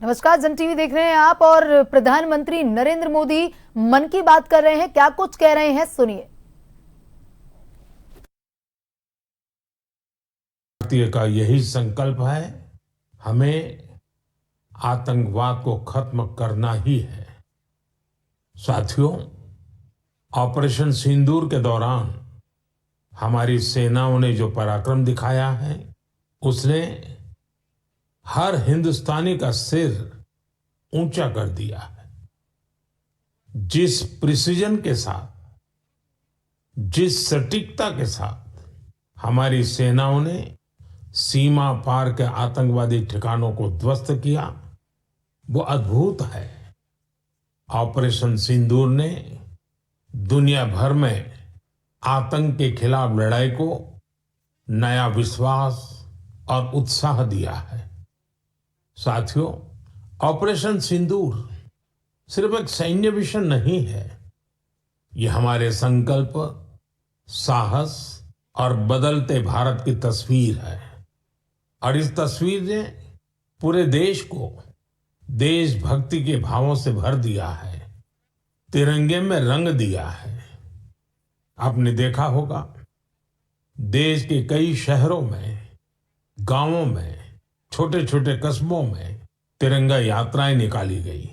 नमस्कार, जन टीवी देख रहे हैं आप और प्रधानमंत्री नरेंद्र मोदी मन की बात कर रहे हैं। क्या कुछ कह रहे हैं, सुनिए। भारतीय का यही संकल्प है, हमें आतंकवाद को खत्म करना ही है। साथियों, ऑपरेशन सिंदूर के दौरान हमारी सेनाओं ने जो पराक्रम दिखाया है, उसने हर हिंदुस्तानी का सिर ऊंचा कर दिया है। जिस प्रिसीजन के साथ, जिस सटीकता के साथ हमारी सेनाओं ने सीमा पार के आतंकवादी ठिकानों को ध्वस्त किया, वो अद्भुत है। ऑपरेशन सिंदूर ने दुनिया भर में आतंक के खिलाफ लड़ाई को नया विश्वास और उत्साह दिया है। साथियों, ऑपरेशन सिंदूर सिर्फ एक सैन्य मिशन नहीं है, ये हमारे संकल्प, साहस और बदलते भारत की तस्वीर है। और इस तस्वीर ने पूरे देश को देशभक्ति के भावों से भर दिया है, तिरंगे में रंग दिया है। आपने देखा होगा, देश के कई शहरों में, गांवों में, छोटे छोटे कस्बों में तिरंगा यात्राएं निकाली गई।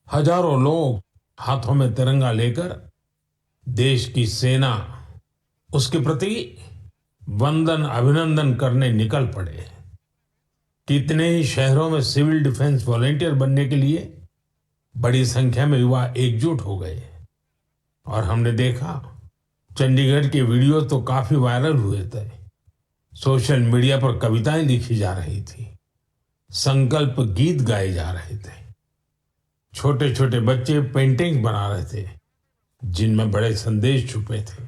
हजारों लोग हाथों में तिरंगा लेकर देश की सेना, उसके प्रति वंदन अभिनंदन करने निकल पड़े। कितने ही शहरों में सिविल डिफेंस वॉलेंटियर बनने के लिए बड़ी संख्या में युवा एकजुट हो गए। और हमने देखा, चंडीगढ़ के वीडियो तो काफी वायरल हुए थे। सोशल मीडिया पर कविताएं लिखी जा रही थी, संकल्प गीत गाए जा रहे थे, छोटे छोटे बच्चे पेंटिंग बना रहे थे जिनमें बड़े संदेश छुपे थे।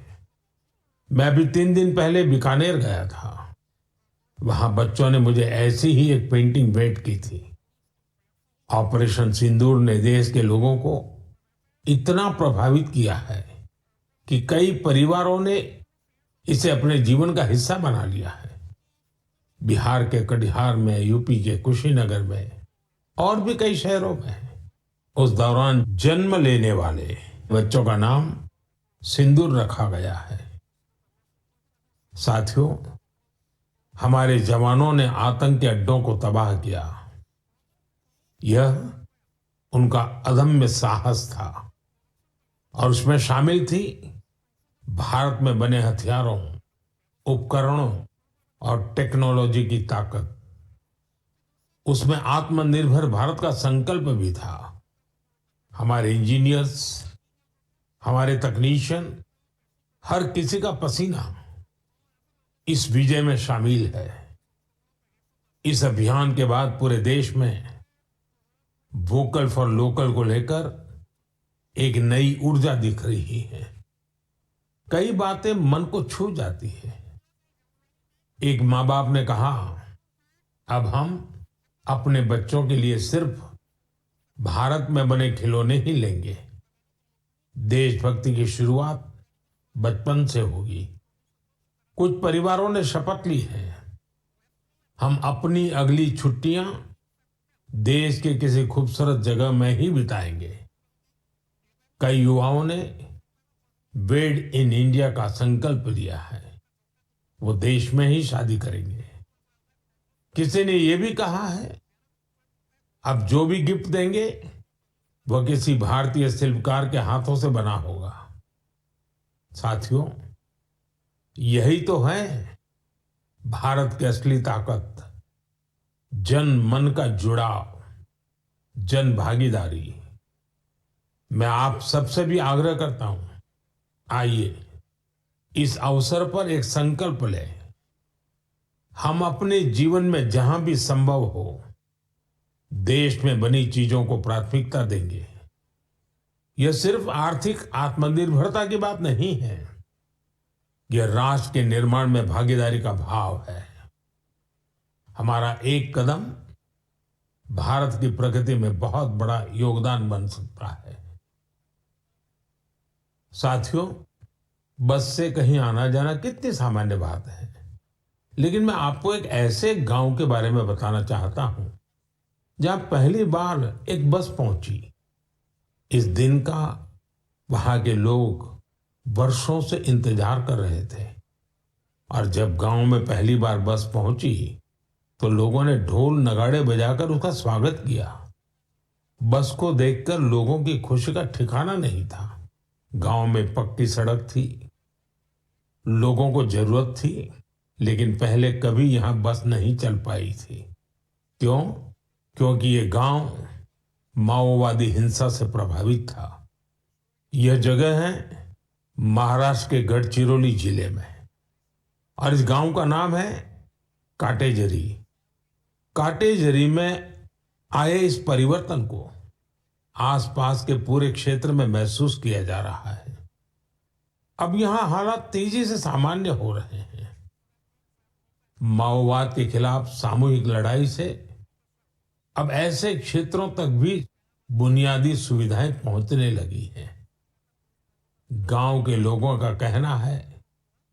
मैं भी 3 दिन पहले बीकानेर गया था। वहां बच्चों ने मुझे ऐसी ही एक पेंटिंग भेंट की थी। ऑपरेशन सिंदूर ने देश के लोगों को इतना प्रभावित किया है कि कई परिवारों ने इसे अपने जीवन का हिस्सा बना लिया है। बिहार के कटिहार में, यूपी के कुशीनगर में और भी कई शहरों में उस दौरान जन्म लेने वाले बच्चों का नाम सिंदूर रखा गया है। साथियों, हमारे जवानों ने आतंक के अड्डों को तबाह किया। यह उनका अदम्य साहस था और उसमें शामिल थी भारत में बने हथियारों, उपकरणों और टेक्नोलॉजी की ताकत। उसमें आत्मनिर्भर भारत का संकल्प भी था। हमारे इंजीनियर्स, हमारे तकनीशियन, हर किसी का पसीना इस विजय में शामिल है। इस अभियान के बाद पूरे देश में वोकल फॉर लोकल को लेकर एक नई ऊर्जा दिख रही है। कई बातें मन को छू जाती है। एक माँ बाप ने कहा, अब हम अपने बच्चों के लिए सिर्फ भारत में बने खिलौने ही लेंगे। देशभक्ति की शुरुआत बचपन से होगी। कुछ परिवारों ने शपथ ली है, हम अपनी अगली छुट्टियां देश के किसी खूबसूरत जगह में ही बिताएंगे। कई युवाओं ने वेड इन इंडिया का संकल्प लिया है, वो देश में ही शादी करेंगे। किसी ने ये भी कहा है, अब जो भी गिफ्ट देंगे वह किसी भारतीय शिल्पकार के हाथों से बना होगा। साथियों, यही तो है भारत की असली ताकत, जन मन का जुड़ाव, जन भागीदारी। मैं आप सबसे भी आग्रह करता हूं, आइए इस अवसर पर एक संकल्प लें। हम अपने जीवन में जहां भी संभव हो देश में बनी चीजों को प्राथमिकता देंगे। यह सिर्फ आर्थिक आत्मनिर्भरता की बात नहीं है, यह राष्ट्र के निर्माण में भागीदारी का भाव है। हमारा एक कदम भारत की प्रगति में बहुत बड़ा योगदान बन सकता है। साथियों, बस से कहीं आना जाना कितनी सामान्य बात है, लेकिन मैं आपको एक ऐसे गांव के बारे में बताना चाहता हूं जहां पहली बार एक बस पहुंची। इस दिन का वहां के लोग वर्षों से इंतजार कर रहे थे और जब गांव में पहली बार बस पहुंची तो लोगों ने ढोल नगाड़े बजाकर उसका स्वागत किया। बस को देखकर लोगों की खुशी का ठिकाना नहीं था। गांव में पक्की सड़क थी, लोगों को जरूरत थी, लेकिन पहले कभी यहां बस नहीं चल पाई थी। क्यों? क्योंकि ये गांव माओवादी हिंसा से प्रभावित था। यह जगह है महाराष्ट्र के गढ़चिरौली जिले में और इस गांव का नाम है काटेजरी। काटेजरी में आए इस परिवर्तन को आसपास के पूरे क्षेत्र में महसूस किया जा रहा है। अब यहां हालात तेजी से सामान्य हो रहे हैं। माओवाद के खिलाफ सामूहिक लड़ाई से अब ऐसे क्षेत्रों तक भी बुनियादी सुविधाएं पहुंचने लगी हैं। गांव के लोगों का कहना है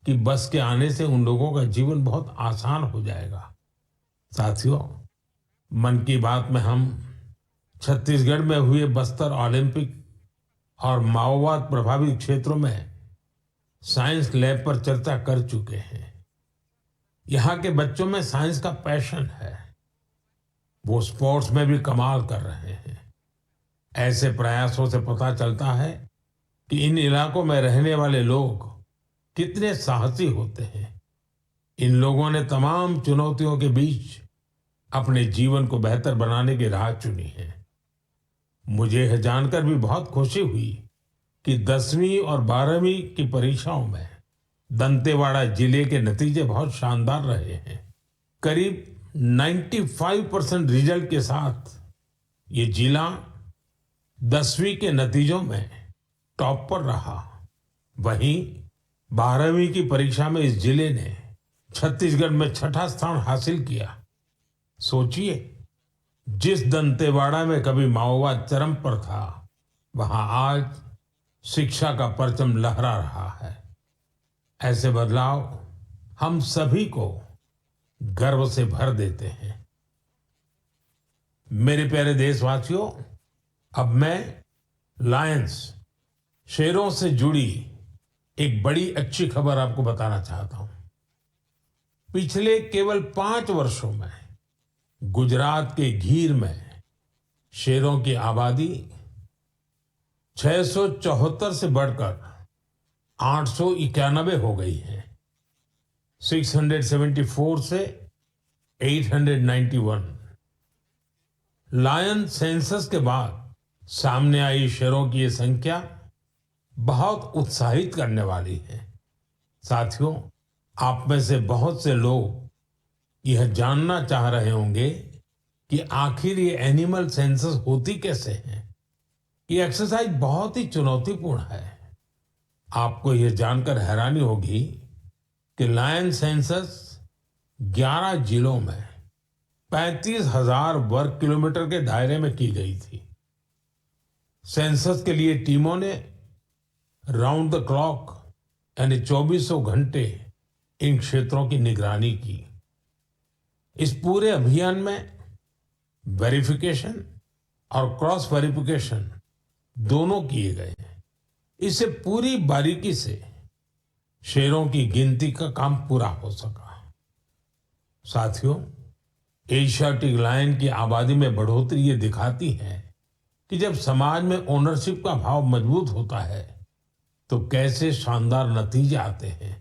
कि बस के आने से उन लोगों का जीवन बहुत आसान हो जाएगा। साथियों, मन की बात में हम छत्तीसगढ़ में हुए बस्तर ओलंपिक और माओवाद प्रभावित क्षेत्रों में साइंस लैब पर चर्चा कर चुके हैं। यहाँ के बच्चों में साइंस का पैशन है, वो स्पोर्ट्स में भी कमाल कर रहे हैं। ऐसे प्रयासों से पता चलता है कि इन इलाकों में रहने वाले लोग कितने साहसी होते हैं। इन लोगों ने तमाम चुनौतियों के बीच अपने जीवन को बेहतर बनाने की राह चुनी है। मुझे यह जानकर भी बहुत खुशी हुई कि 10वीं और 12वीं की परीक्षाओं में दंतेवाड़ा जिले के नतीजे बहुत शानदार रहे हैं। करीब 95% रिजल्ट के साथ ये जिला 10वीं के नतीजों में टॉप पर रहा। वहीं 12वीं की परीक्षा में इस जिले ने छत्तीसगढ़ में 6ठा स्थान हासिल किया। सोचिए, जिस दंतेवाड़ा में कभी माओवाद चरम पर था, वहां आज शिक्षा का परचम लहरा रहा है। ऐसे बदलाव हम सभी को गर्व से भर देते हैं। मेरे प्यारे देशवासियों, अब मैं लायंस, शेरों से जुड़ी एक बड़ी अच्छी खबर आपको बताना चाहता हूं। पिछले केवल 5 वर्षों में गुजरात के गीर में शेरों की आबादी 674 से बढ़कर 891 हो गई है। 674 से 891। लायन सेंसस के बाद सामने आई शेरों की ये संख्या बहुत उत्साहित करने वाली है। साथियों, आप में से बहुत से लोग यह जानना चाह रहे होंगे कि आखिर ये एनिमल सेंसस होती कैसे है। ये एक्सरसाइज बहुत ही चुनौतीपूर्ण है। आपको यह जानकर हैरानी होगी कि लायन सेंसस 11 जिलों में 35,000 वर्ग किलोमीटर के दायरे में की गई थी। सेंसस के लिए टीमों ने राउंड द क्लॉक यानी 2400 घंटे इन क्षेत्रों की निगरानी की। इस पूरे अभियान में वेरिफिकेशन और क्रॉस वेरिफिकेशन दोनों किए गए हैं। इससे पूरी बारीकी से शेरों की गिनती का काम पूरा हो सका। साथियों, एशियाटिक लायन की आबादी में बढ़ोतरी ये दिखाती है कि जब समाज में ओनरशिप का भाव मजबूत होता है तो कैसे शानदार नतीजे आते हैं।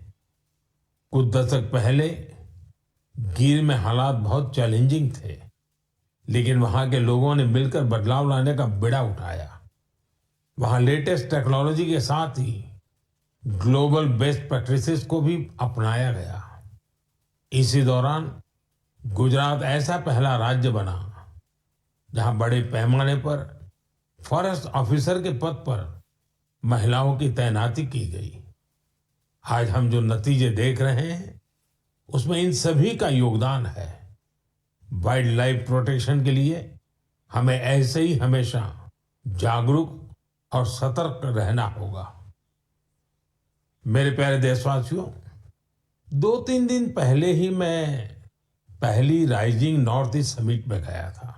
कुछ दशक पहले गीर में हालात बहुत चैलेंजिंग थे, लेकिन वहां के लोगों ने मिलकर बदलाव लाने का बीड़ा उठाया। वहां लेटेस्ट टेक्नोलॉजी के साथ ही ग्लोबल बेस्ट प्रैक्टिसेस को भी अपनाया गया। इसी दौरान गुजरात ऐसा पहला राज्य बना जहां बड़े पैमाने पर फॉरेस्ट ऑफिसर के पद पर महिलाओं की तैनाती की गई। आज हम जो नतीजे देख रहे हैं उसमें इन सभी का योगदान है। वाइल्ड लाइफ प्रोटेक्शन के लिए हमें ऐसे ही हमेशा जागरूक और सतर्क रहना होगा। मेरे प्यारे देशवासियों, 2-3 दिन पहले ही मैं पहली राइजिंग नॉर्थ ईस्ट समिट में गया था।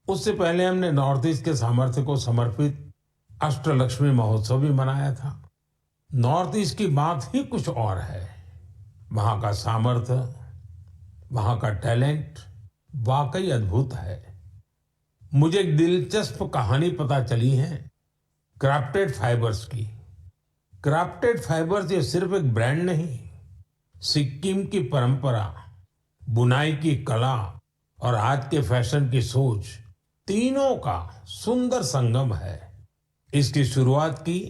उससे पहले हमने नॉर्थ ईस्ट के सामर्थ्य को समर्पित अष्टलक्ष्मी महोत्सव भी मनाया था। नॉर्थ ईस्ट की बात ही कुछ और है। वहां का सामर्थ्य, वहां का टैलेंट वाकई अद्भुत है। मुझे एक दिलचस्प कहानी पता चली है क्राफ्टेड फाइबर्स की। क्राफ्टेड फाइबर्स ये सिर्फ एक ब्रांड नहीं, सिक्किम की परंपरा, बुनाई की कला और आज के फैशन की सोच, तीनों का सुंदर संगम है। इसकी शुरुआत की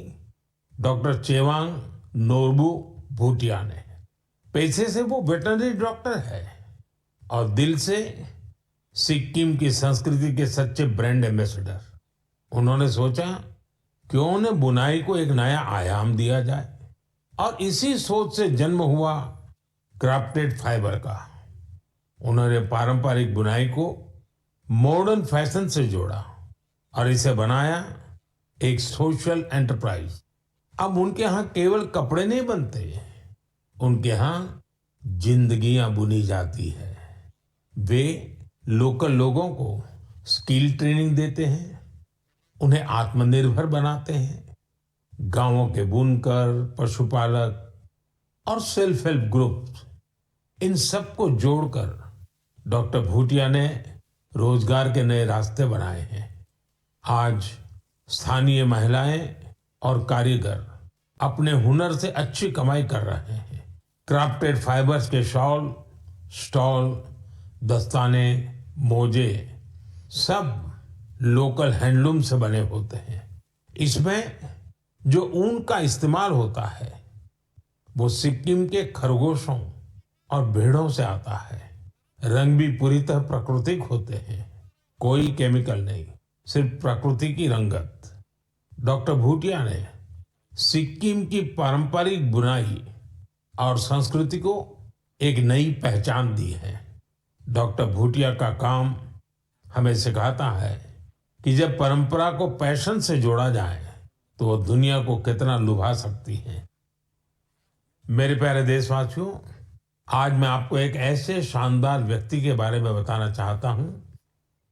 डॉक्टर चेवांग नोरबू भूटिया ने। पैसे से वो वेटरनरी डॉक्टर है और दिल से सिक्किम की संस्कृति के सच्चे ब्रांड एम्बेसडर। उन्होंने सोचा क्यों न बुनाई को एक नया आयाम दिया जाए और इसी सोच से जन्म हुआ क्राफ्टेड फाइबर का। उन्होंने पारंपरिक बुनाई को मॉडर्न फैशन से जोड़ा और इसे बनाया एक सोशल एंटरप्राइज। अब उनके यहाँ केवल कपड़े नहीं बनते, उनके यहाँ जिंदगियां बुनी जाती है। वे लोकल लोगों को स्किल ट्रेनिंग देते हैं, उन्हें आत्मनिर्भर बनाते हैं। गांवों के बुनकर, पशुपालक और सेल्फ हेल्प ग्रुप, इन सबको जोड़कर डॉक्टर भूटिया ने रोजगार के नए रास्ते बनाए हैं। आज स्थानीय महिलाएं और कारीगर अपने हुनर से अच्छी कमाई कर रहे हैं। क्राफ्टेड फाइबर्स के शॉल, स्टॉल, दस्ताने, मोजे सब लोकल हैंडलूम से बने होते हैं। इसमें जो ऊन का इस्तेमाल होता है वो सिक्किम के खरगोशों और भेड़ों से आता है। रंग भी पूरी तरह प्राकृतिक होते हैं, कोई केमिकल नहीं, सिर्फ प्रकृति की रंगत। डॉक्टर भूटिया ने सिक्किम की पारंपरिक बुनाई और संस्कृति को एक नई पहचान दी है। डॉक्टर भूटिया का काम हमें सिखाता है कि जब परंपरा को पैशन से जोड़ा जाए तो वो दुनिया को कितना लुभा सकती है। मेरे प्यारे देशवासियों, आज मैं आपको एक ऐसे शानदार व्यक्ति के बारे में बताना चाहता हूं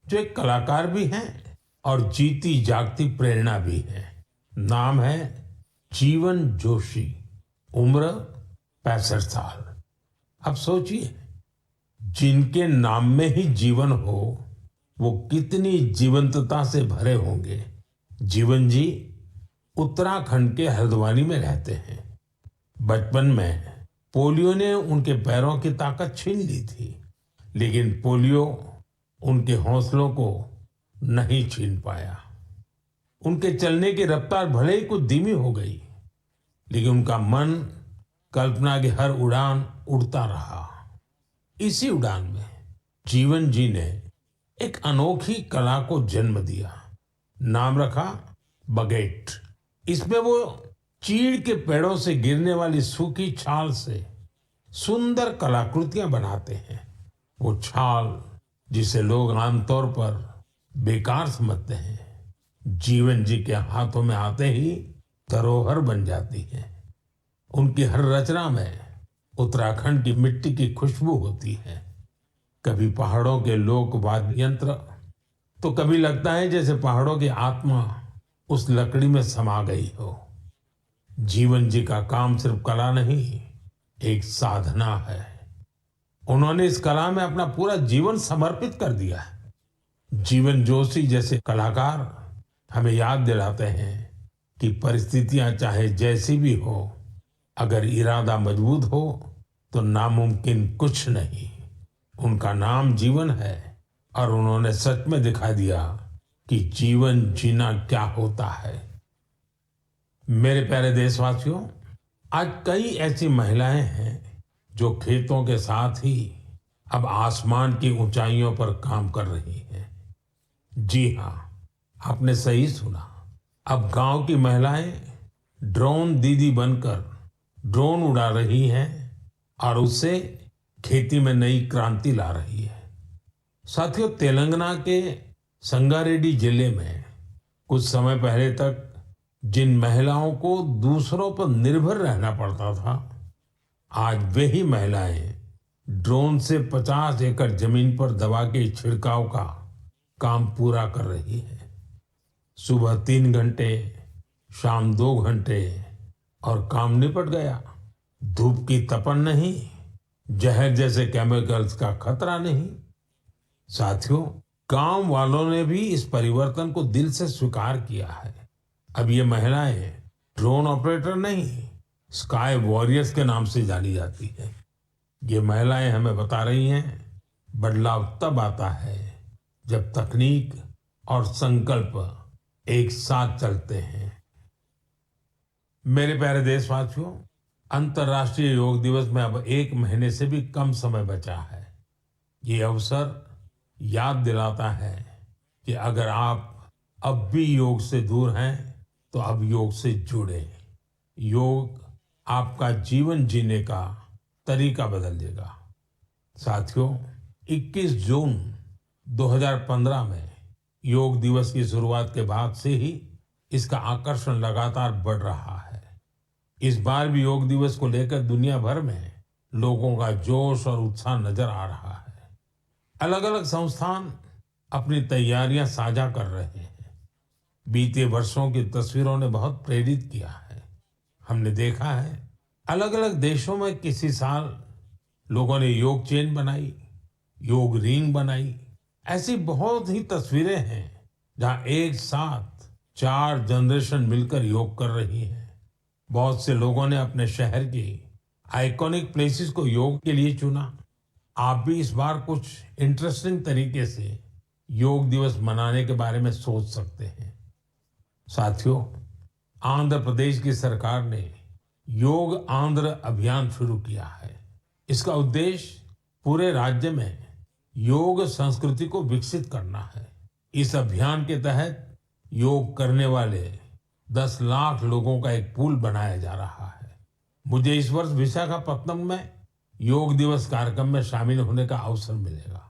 जो एक कलाकार भी हैं और जीती जागती प्रेरणा भी है। नाम है जीवन जोशी, उम्र 65 साल। अब सोचिए, जिनके नाम में ही जीवन हो वो कितनी जीवंतता से भरे होंगे। जीवन जी उत्तराखंड के हल्द्वानी में रहते हैं। बचपन में पोलियो ने उनके पैरों की ताकत छीन ली थी, लेकिन पोलियो उनके हौसलों को नहीं छीन पाया। उनके चलने की रफ्तार भले ही कुछ धीमी हो गई, लेकिन उनका मन कल्पना की हर उड़ान उड़ता रहा। इसी उड़ान में जीवन जी ने एक अनोखी कला को जन्म दिया। नाम रखा बगेट। इसमें वो चीड़ के पेड़ों से गिरने वाली सूखी छाल से सुंदर कलाकृतियां बनाते हैं। वो छाल जिसे लोग आमतौर पर बेकार समझते हैं, जीवन जी के हाथों में आते ही धरोहर बन जाती है। उनकी हर रचना में उत्तराखंड की मिट्टी की खुशबू होती है। कभी पहाड़ों के लोक वाद्य यंत्र, तो कभी लगता है जैसे पहाड़ों की आत्मा उस लकड़ी में समा गई हो। जीवन जी का काम सिर्फ कला नहीं, एक साधना है। उन्होंने इस कला में अपना पूरा जीवन समर्पित कर दिया है। जीवन जोशी जैसे कलाकार हमें याद दिलाते हैं कि परिस्थितियां चाहे जैसी भी हो, अगर इरादा मजबूत हो तो नामुमकिन कुछ नहीं। उनका नाम जीवन है और उन्होंने सच में दिखा दिया कि जीवन जीना क्या होता है। मेरे प्यारे देशवासियों, आज कई ऐसी महिलाएं हैं जो खेतों के साथ ही अब आसमान की ऊंचाइयों पर काम कर रही हैं। जी हाँ, आपने सही सुना। अब गांव की महिलाएं ड्रोन दीदी बनकर ड्रोन उड़ा रही हैं और उससे खेती में नई क्रांति ला रही है। साथियों, तेलंगाना के संगारेड्डी जिले में कुछ समय पहले तक जिन महिलाओं को दूसरों पर निर्भर रहना पड़ता था, आज वही महिलाएं ड्रोन से 50 एकड़ जमीन पर दवा के छिड़काव का काम पूरा कर रही है। सुबह 3 घंटे, शाम 2 घंटे और काम निपट गया। धूप की तपन नहीं, जहर जैसे केमिकल्स का खतरा नहीं। साथियों, गांव वालों ने भी इस परिवर्तन को दिल से स्वीकार किया है। अब ये महिलाएं ड्रोन ऑपरेटर नहीं, स्काई वॉरियर्स के नाम से जानी जाती है। ये महिलाएं हमें बता रही हैं, बदलाव तब आता है जब तकनीक और संकल्प एक साथ चलते हैं। मेरे प्यारे देशवासियों, अंतर्राष्ट्रीय योग दिवस में अब 1 महीने से भी कम समय बचा है। ये अवसर याद दिलाता है कि अगर आप अब भी योग से दूर हैं तो अब योग से जुड़े। योग आपका जीवन जीने का तरीका बदल देगा। साथियों, 21 जून 2015 में योग दिवस की शुरुआत के बाद से ही इसका आकर्षण लगातार बढ़ रहा है। इस बार भी योग दिवस को लेकर दुनिया भर में लोगों का जोश और उत्साह नजर आ रहा है। अलग अलग संस्थान अपनी तैयारियां साझा कर रहे हैं। बीते वर्षों की तस्वीरों ने बहुत प्रेरित किया है। हमने देखा है अलग अलग देशों में किसी साल लोगों ने योग चेन बनाई, योग रिंग बनाई। ऐसी बहुत ही तस्वीरें हैं जहां एक साथ 4 जनरेशन मिलकर योग कर रही हैं। बहुत से लोगों ने अपने शहर की आइकॉनिक प्लेसेस को योग के लिए चुना। आप भी इस बार कुछ इंटरेस्टिंग तरीके से योग दिवस मनाने के बारे में सोच सकते हैं। साथियों, आंध्र प्रदेश की सरकार ने योग आंध्र अभियान शुरू किया है। इसका उद्देश्य पूरे राज्य में योग संस्कृति को विकसित करना है। इस अभियान के तहत योग करने वाले 10 लाख लोगों का एक पूल बनाया जा रहा है। मुझे इस वर्ष विशाखापत्तनम में योग दिवस कार्यक्रम में शामिल होने का अवसर मिलेगा।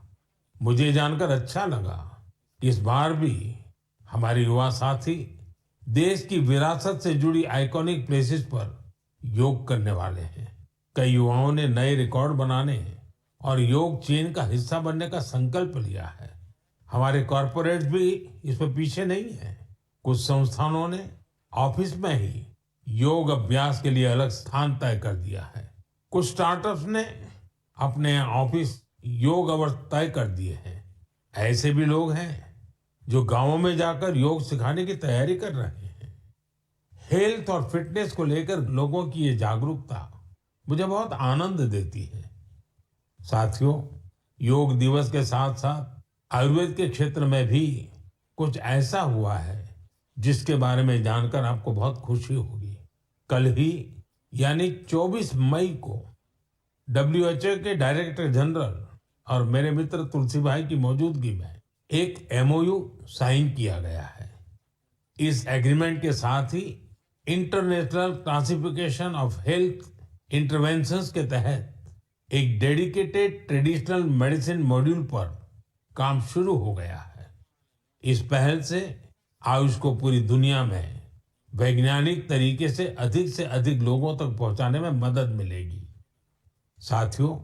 मुझे जानकर अच्छा लगा कि इस बार भी हमारे युवा साथी देश की विरासत से जुड़ी आइकॉनिक प्लेसेस पर योग करने वाले हैं। कई युवाओं ने नए रिकॉर्ड बनाने और योग चेन का हिस्सा बनने का संकल्प लिया है। हमारे कॉरपोरेट्स भी इसमें पीछे नहीं है। कुछ संस्थानों ने ऑफिस में ही योग अभ्यास के लिए अलग स्थान तय कर दिया है। कुछ स्टार्टअप्स ने अपने ऑफिस योग अवर्स तय कर दिए हैं। ऐसे भी लोग हैं जो गांवों में जाकर योग सिखाने की तैयारी कर रहे हैं। हेल्थ और फिटनेस को लेकर लोगों की ये जागरूकता मुझे बहुत आनंद देती है। साथियों, योग दिवस के साथ साथ आयुर्वेद के क्षेत्र में भी कुछ ऐसा हुआ है जिसके बारे में जानकर आपको बहुत खुशी होगी। कल ही यानी 24 मई को WHO के डायरेक्टर जनरल और मेरे मित्र तुलसी भाई की मौजूदगी में एक MOU साइन किया गया है। इस एग्रीमेंट के साथ ही international classification of health interventions के तहत एक डेडिकेटेड ट्रेडिशनल मेडिसिन मॉड्यूल पर काम शुरू हो गया है। इस पहल से आयुष को पूरी दुनिया में वैज्ञानिक तरीके से अधिक लोगों तक पहुंचाने में मदद मिलेगी। साथियों,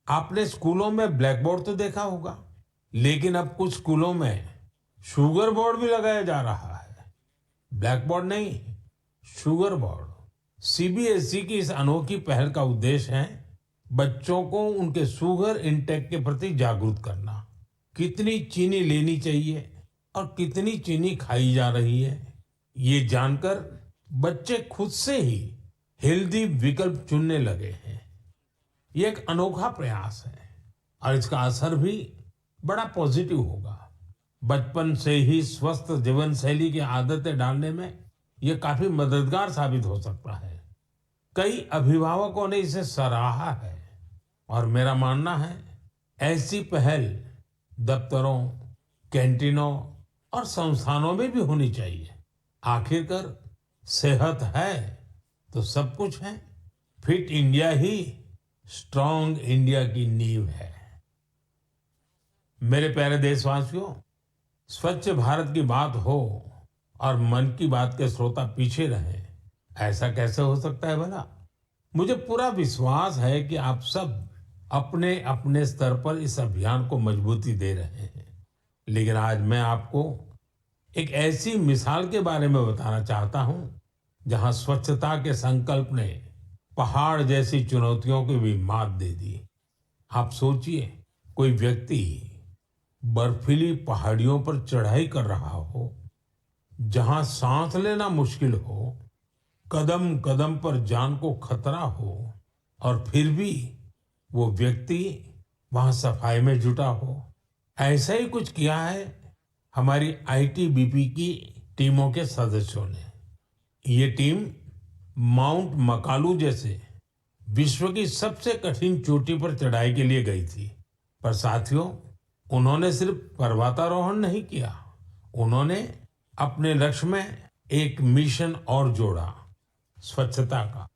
आपने स्कूलों में ब्लैक बोर्ड तो देखा होगा, लेकिन अब कुछ स्कूलों में शुगर बोर्ड भी लगाया जा रहा है। ब्लैक बोर्ड नहीं, शुगर बोर्ड। CBSE की इस अनोखी पहल का उद्देश्य है बच्चों को उनके शुगर इंटेक के प्रति जागरूक करना। कितनी चीनी लेनी चाहिए और कितनी चीनी खाई जा रही है, ये जानकर बच्चे खुद से ही हेल्दी विकल्प चुनने लगे हैं। ये एक अनोखा प्रयास है और इसका असर भी बड़ा पॉजिटिव होगा। बचपन से ही स्वस्थ जीवन शैली की आदतें डालने में ये काफी मददगार साबित हो सकता है। कई अभिभावकों ने इसे सराहा है और मेरा मानना है ऐसी पहल दफ्तरों, कैंटीनों और संस्थानों में भी होनी चाहिए। आखिरकार सेहत है तो सब कुछ है। फिट इंडिया ही स्ट्रांग इंडिया की नींव है। मेरे प्यारे देशवासियों, स्वच्छ भारत की बात हो और मन की बात के श्रोता पीछे रहे, ऐसा कैसे हो सकता है भला? मुझे पूरा विश्वास है कि आप सब अपने अपने स्तर पर इस अभियान को मजबूती दे रहे हैं। लेकिन आज मैं आपको एक ऐसी मिसाल के बारे में बताना चाहता हूं जहां स्वच्छता के संकल्प ने पहाड़ जैसी चुनौतियों को भी मात दे दी। आप सोचिए, कोई व्यक्ति बर्फीली पहाड़ियों पर चढ़ाई कर रहा हो, जहां सांस लेना मुश्किल हो, कदम कदम पर जान को खतरा हो, और फिर भी वो व्यक्ति वहां सफाई में जुटा हो। ऐसा ही कुछ किया है हमारी आईटीबीपी की टीमों के सदस्यों ने। ये टीम माउंट मकालू जैसे विश्व की सबसे कठिन चोटी पर चढ़ाई के लिए गई थी। पर साथियों, उन्होंने सिर्फ पर्वतारोहण नहीं किया, उन्होंने अपने लक्ष्य में एक मिशन और जोड़ा, स्वच्छता का।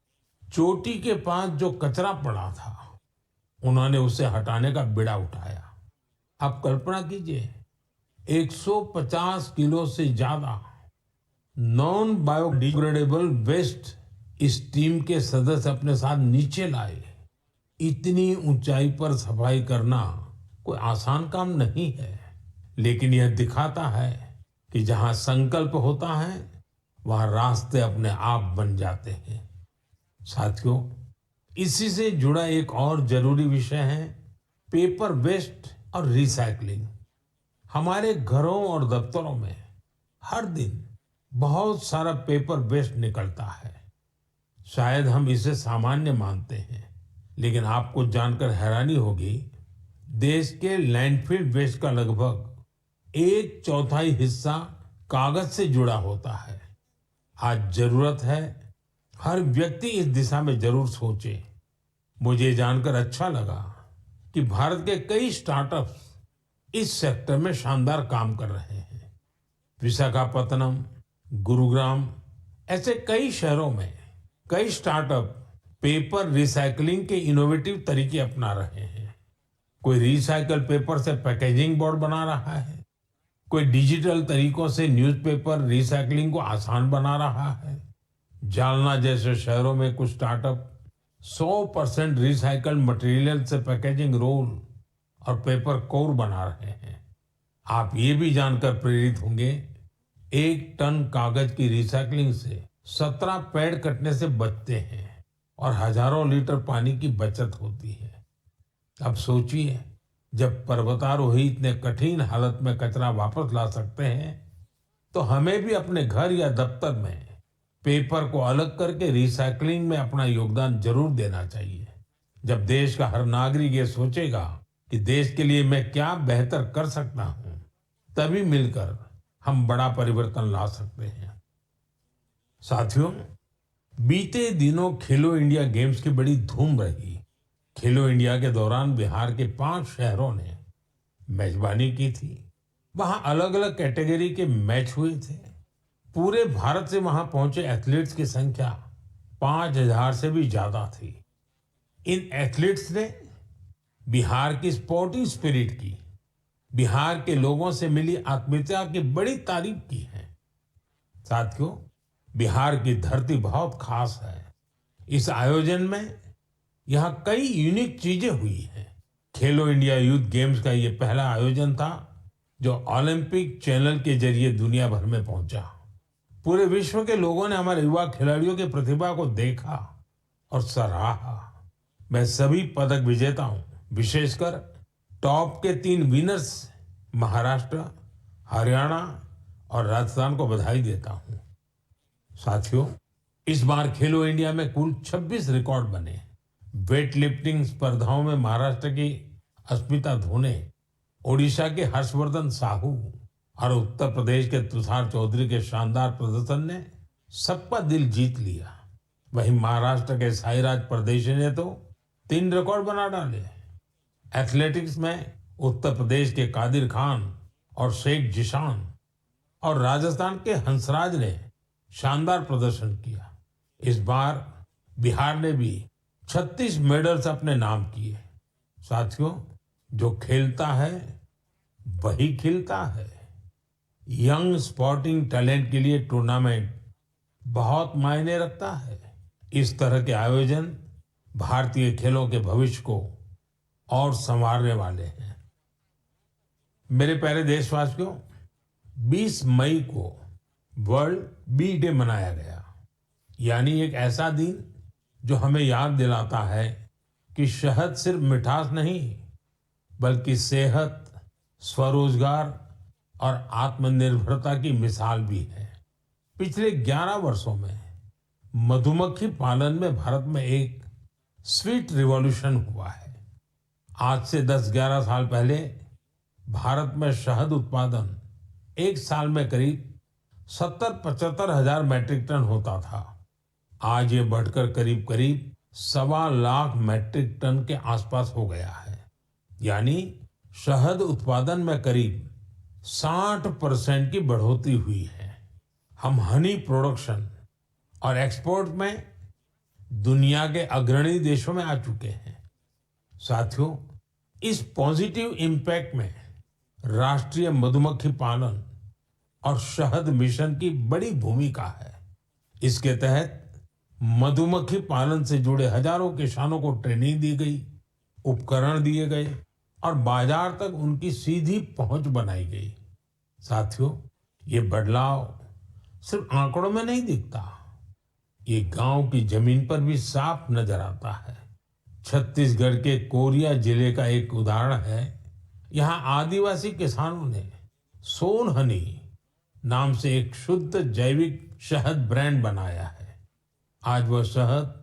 चोटी के पास जो कचरा पड़ा था, उन्होंने उसे हटाने का बीड़ा उठाया। आप कल्पना कीजिए, 150 किलो से ज्यादा नॉन बायोडिग्रेडेबल वेस्ट इस टीम के सदस्य अपने साथ नीचे लाए। इतनी ऊंचाई पर सफाई करना कोई आसान काम नहीं है, लेकिन यह दिखाता है कि जहां संकल्प होता है वहां रास्ते अपने आप बन जाते हैं। साथियों, इसी से जुड़ा एक और जरूरी विषय है पेपर वेस्ट और रिसाइकलिंग। हमारे घरों और दफ्तरों में हर दिन बहुत सारा पेपर वेस्ट निकलता है। शायद हम इसे सामान्य मानते हैं, लेकिन आपको जानकर हैरानी होगी, देश के लैंडफिल वेस्ट का लगभग 1/4 हिस्सा कागज से जुड़ा होता है। आज जरूरत है हर व्यक्ति इस दिशा में जरूर सोचे। मुझे जानकर अच्छा लगा कि भारत के कई स्टार्टअप्स इस सेक्टर में शानदार काम कर रहे हैं। विशाखापत्तनम, गुरुग्राम, ऐसे कई शहरों में कई स्टार्टअप पेपर रिसाइकलिंग के इनोवेटिव तरीके अपना रहे हैं। कोई रिसाइकल पेपर से पैकेजिंग बोर्ड बना रहा है, कोई डिजिटल तरीकों से न्यूज़पेपर रिसाइकलिंग को आसान बना रहा है। जालना जैसे शहरों में कुछ स्टार्टअप 100% रिसाइकल मटेरियल से पैकेजिंग रोल और पेपर कोर बना रहे हैं। आप ये भी जानकर प्रेरित होंगे, 1 टन कागज की रिसाइकलिंग से 17 पेड़ कटने से बचते हैं और हजारों लीटर पानी की बचत होती है। अब सोचिए, जब पर्वतारोही इतने कठिन हालत में कचरा वापस ला सकते हैं, तो हमें भी अपने घर या दफ्तर में पेपर को अलग करके रिसाइकलिंग में अपना योगदान जरूर देना चाहिए। जब देश का हर नागरिक ये सोचेगा कि देश के लिए मैं क्या बेहतर कर सकता हूं, तभी मिलकर हम बड़ा परिवर्तन ला सकते हैं। साथियों, बीते दिनों खेलो इंडिया गेम्स की बड़ी धूम रही। खेलो इंडिया के दौरान बिहार के 5 शहरों ने मेजबानी की थी। वहां अलग अलग कैटेगरी के मैच हुए थे। पूरे भारत से वहां पहुंचे एथलीट्स की संख्या 5000 से भी ज्यादा थी। इन एथलीट्स ने बिहार की स्पोर्टिंग स्पिरिट की, बिहार के लोगों से मिली आत्मीयता की बड़ी तारीफ की है। साथियों, बिहार की धरती बहुत खास है। इस आयोजन में यहाँ कई यूनिक चीजें हुई हैं। खेलो इंडिया यूथ गेम्स का ये पहला आयोजन था जो ओलंपिक चैनल के जरिए दुनिया भर में पहुंचा। पूरे विश्व के लोगों ने हमारे युवा खिलाड़ियों की प्रतिभा को देखा और सराहा। मैं सभी पदक विजेताओं, विशेषकर टॉप के 3 विनर्स महाराष्ट्र, हरियाणा और राजस्थान को बधाई देता हूं। साथियों, इस बार खेलो इंडिया में कुल 26 रिकॉर्ड बने। वेट लिफ्टिंग स्पर्धाओं में महाराष्ट्र की अस्मिता धोने, ओडिशा के हर्षवर्धन साहू और उत्तर प्रदेश के तुषार चौधरी के शानदार प्रदर्शन ने सबका दिल जीत लिया। वहीं महाराष्ट्र के साईराज परदेशी ने तो 3 रिकॉर्ड बना डाले। एथलेटिक्स में उत्तर प्रदेश के कादिर खान और शेख जिशान और राजस्थान के हंसराज ने शानदार प्रदर्शन किया। इस बार बिहार ने भी 36 मेडल्स अपने नाम किए। साथियों, जो खेलता है वही खिलता है। यंग स्पोर्टिंग टैलेंट के लिए टूर्नामेंट बहुत मायने रखता है। इस तरह के आयोजन भारतीय खेलों के भविष्य को और संवारने वाले हैं। मेरे प्यारे देशवासियों, 20 मई को वर्ल्ड बी डे मनाया गया। यानी एक ऐसा दिन जो हमें याद दिलाता है कि शहद सिर्फ मिठास नहीं, बल्कि सेहत, स्वरोजगार और आत्मनिर्भरता की मिसाल भी है। पिछले 11 वर्षों में मधुमक्खी पालन में भारत में एक स्वीट रिवॉल्यूशन हुआ है। आज से 10-11 साल पहले भारत में शहद उत्पादन एक साल में करीब 70-75 हजार मैट्रिक टन होता था। आज ये बढ़कर करीब करीब 1.25 लाख मैट्रिक टन के आसपास हो गया है। यानी शहद उत्पादन में करीब 60% की बढ़ोतरी हुई है। हम हनी प्रोडक्शन और एक्सपोर्ट में दुनिया के अग्रणी देशों में आ चुके हैं। साथियों, इस पॉजिटिव इम्पैक्ट में राष्ट्रीय मधुमक्खी पालन और शहद मिशन की बड़ी भूमिका है। इसके तहत मधुमक्खी पालन से जुड़े हजारों किसानों को ट्रेनिंग दी गई, उपकरण दिए गए और बाजार तक उनकी सीधी पहुंच बनाई गई। साथियों, ये बदलाव सिर्फ आंकड़ों में नहीं दिखता, ये गांव की जमीन पर भी साफ नजर आता है। छत्तीसगढ़ के कोरिया जिले का एक उदाहरण है। यहाँ आदिवासी किसानों ने सोन हनी नाम से एक शुद्ध जैविक शहद ब्रांड बनाया है। आज वह शहद